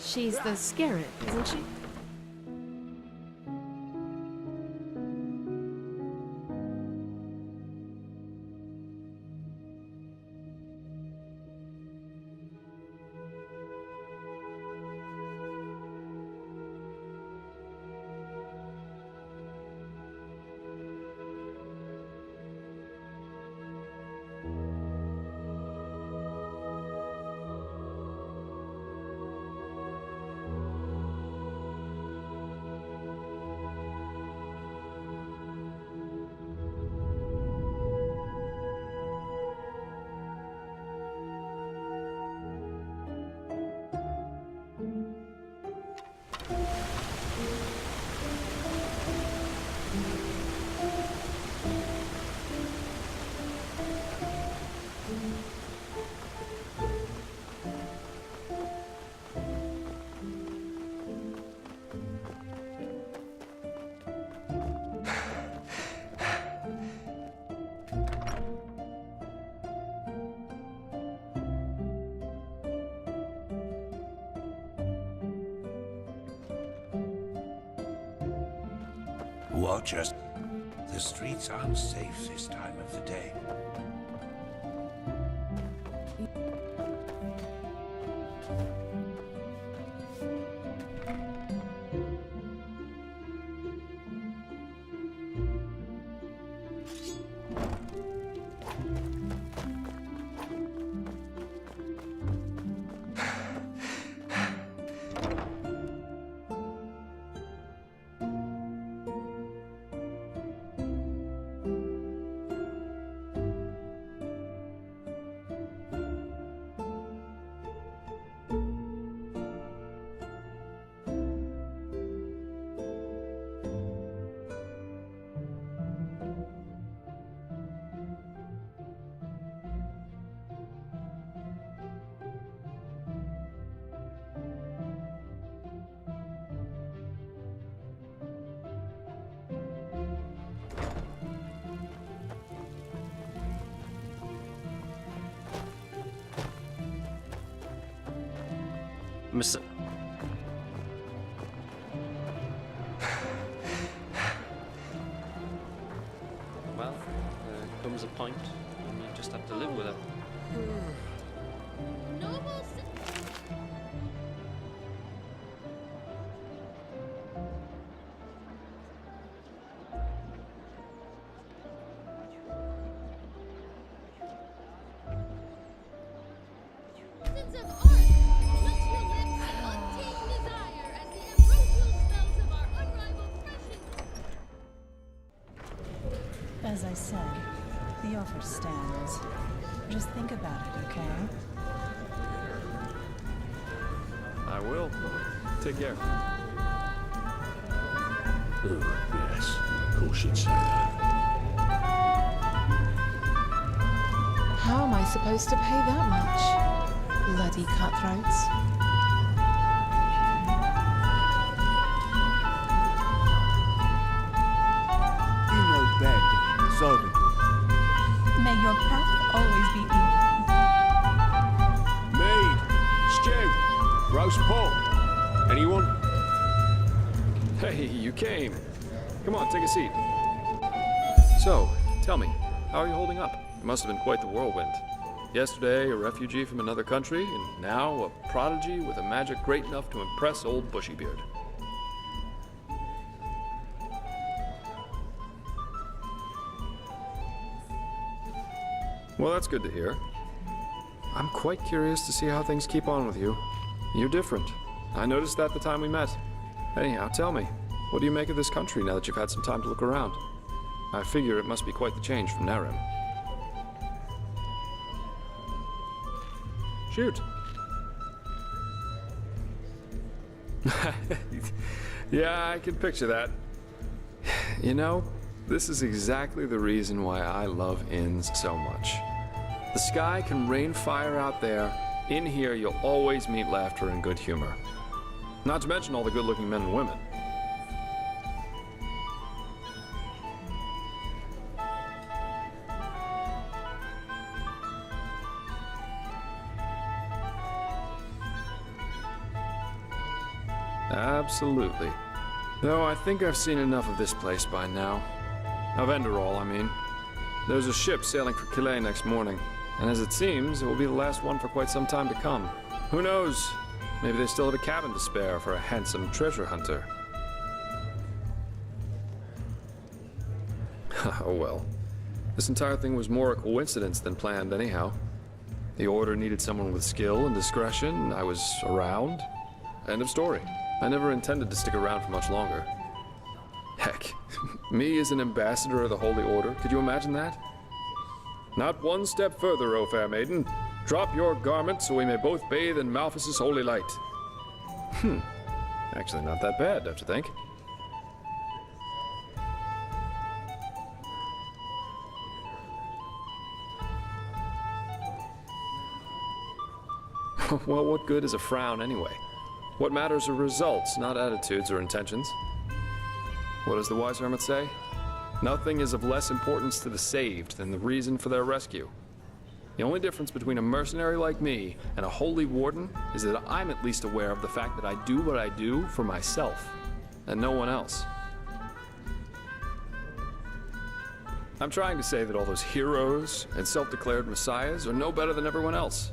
She's the scarab, isn't she? Watchers. The streets aren't safe this time of the day. Miss... Well, there comes a point when you just have to live with it. As I said, the offer stands. Just think about it, okay? I will. Take care. Oh, yes. Of course you'd say that. How am I supposed to pay that much? Bloody cutthroats. Solving. May your path always be even. Mead, stew, roast pork. Anyone? Hey, you came. Come on, take a seat. So, tell me, how are you holding up? It must have been quite the whirlwind. Yesterday, a refugee from another country, and now a prodigy with a magic great enough to impress old Bushybeard. Well, that's good to hear. I'm quite curious to see how things keep on with you. You're different. I noticed that the time we met. Anyhow, tell me, what do you make of this country now that you've had some time to look around? I figure it must be quite the change from Narim. Shoot. Yeah, I can picture that. You know, this is exactly the reason why I love inns so much. The sky can rain fire out there. In here, you'll always meet laughter and good humor. Not to mention all the good-looking men and women. Absolutely. Though I think I've seen enough of this place by now. Of Enderal, I mean. There's a ship sailing for Calais next morning, and as it seems, it will be the last one for quite some time to come. Who knows? Maybe they still have a cabin to spare for a handsome treasure hunter. Oh well. This entire thing was more a coincidence than planned anyhow. The Order needed someone with skill and discretion. I was around. End of story. I never intended to stick around for much longer. Heck, me as an ambassador of the Holy Order, could you imagine that? Not one step further, O fair maiden. Drop your garment so we may both bathe in Malphas's holy light. Actually not that bad, don't you think? Well, what good is a frown anyway? What matters are results, not attitudes or intentions. What does the wise hermit say? Nothing is of less importance to the saved than the reason for their rescue. The only difference between a mercenary like me and a holy warden is that I'm at least aware of the fact that I do what I do for myself, and no one else. I'm trying to say that all those heroes and self-declared messiahs are no better than everyone else.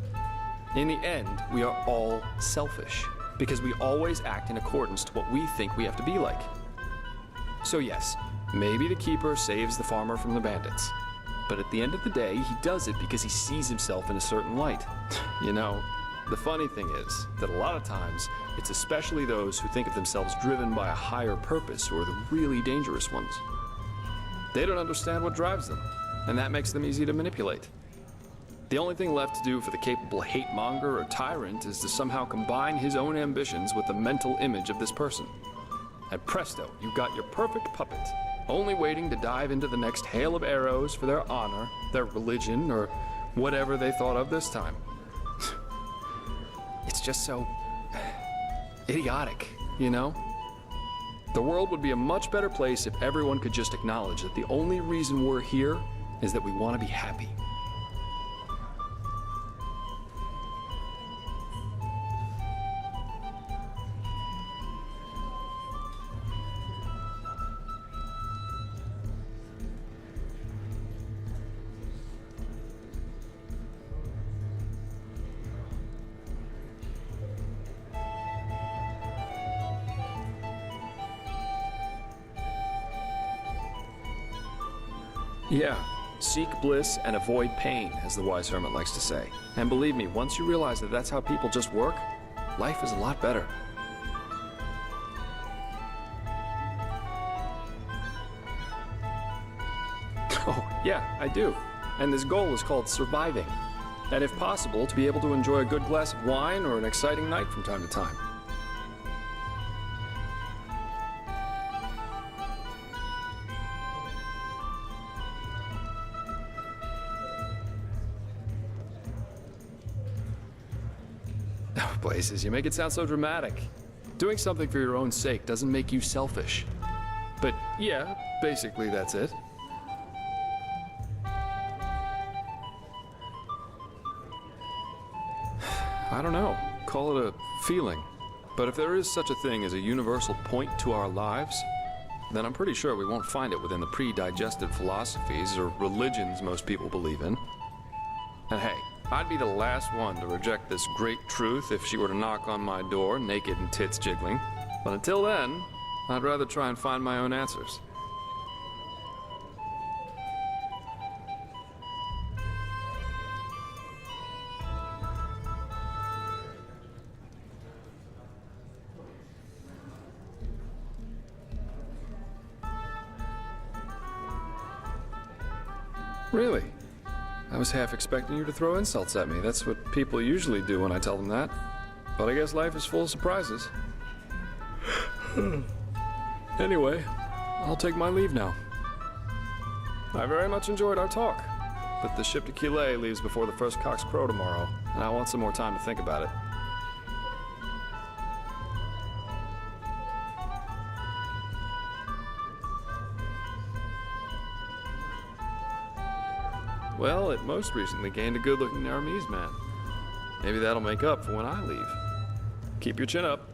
In the end, we are all selfish, because we always act in accordance to what we think we have to be like. So yes, maybe the keeper saves the farmer from the bandits. But at the end of the day, he does it because he sees himself in a certain light. You know, the funny thing is that a lot of times, it's especially those who think of themselves driven by a higher purpose who are the really dangerous ones. They don't understand what drives them, and that makes them easy to manipulate. The only thing left to do for the capable hate-monger or tyrant is to somehow combine his own ambitions with the mental image of this person. And presto, you've got your perfect puppet, only waiting to dive into the next hail of arrows for their honor, their religion, or whatever they thought of this time. It's just so idiotic, you know? The world would be a much better place if everyone could just acknowledge that the only reason we're here is that we want to be happy. Yeah, seek bliss and avoid pain, as the wise hermit likes to say. And believe me, once you realize that that's how people just work, life is a lot better. Oh, yeah, I do. And this goal is called surviving. And if possible, to be able to enjoy a good glass of wine or an exciting night from time to time. Places, you make it sound so dramatic. Doing something for your own sake doesn't make you selfish. But yeah, basically that's it. I don't know, call it a feeling. But if there is such a thing as a universal point to our lives, then I'm pretty sure we won't find it within the pre-digested philosophies or religions most people believe in. And hey, I'd be the last one to reject this great truth if she were to knock on my door, naked and tits jiggling. But until then, I'd rather try and find my own answers. Really? I was half expecting you to throw insults at me. That's what people usually do when I tell them that. But I guess life is full of surprises. Anyway, I'll take my leave now. I very much enjoyed our talk, but the ship to Calais leaves before the first cock's crow tomorrow, and I want some more time to think about it. Well, it most recently gained a good-looking Aramese man. Maybe that'll make up for when I leave. Keep your chin up.